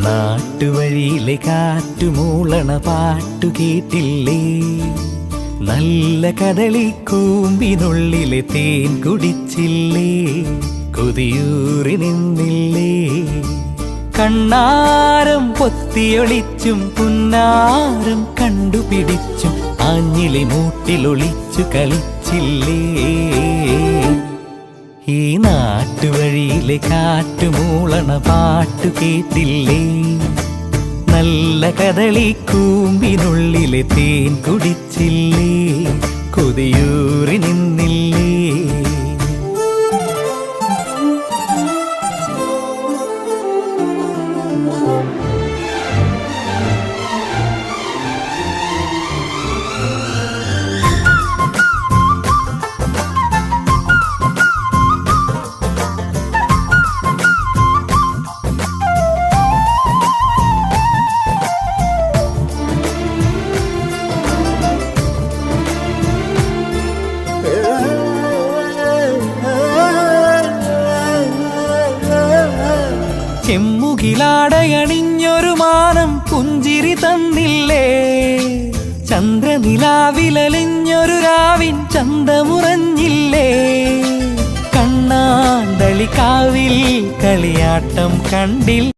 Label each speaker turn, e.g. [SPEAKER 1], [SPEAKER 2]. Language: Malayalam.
[SPEAKER 1] നാട്ടുവഴിയിലെ കാറ്റുമൂളണ പാട്ടു കേട്ടില്ലേ? നല്ല കദളിക്കൂമ്പിനുള്ളിലെ തേൻ കുടിച്ചില്ലേ? കൊതിയൂറി നിന്നില്ലേ? കണ്ണാരം പൊത്തിയൊളിച്ചും പുന്നാരം കണ്ടുപിടിച്ചും ആഞ്ഞിലി മൂട്ടിലൊളിച്ചു കളിച്ചില്ലേ? ഈ നാട്ടുവഴിയിലെ കാറ്റുമൂളണ പാട്ടു കേട്ടില്ലേ? നല്ല കദളിക്കൂമ്പിനുള്ളിലെ തേൻ കുടിച്ചില്ലേ? കൊതിയൂറി നിന്നില്ലേ? ചെമ്മുകിലാടയണിഞ്ഞൊരു മാനം പുഞ്ചിരി തന്നില്ലേ? ചന്ദ്രനിലാവിലലിഞ്ഞൊരു രാവിൻ ചന്തമുറഞ്ഞില്ലേ? കണ്ണാന്തളിക്കാവിൽ കളിയാട്ടം കണ്ടില്ലേ?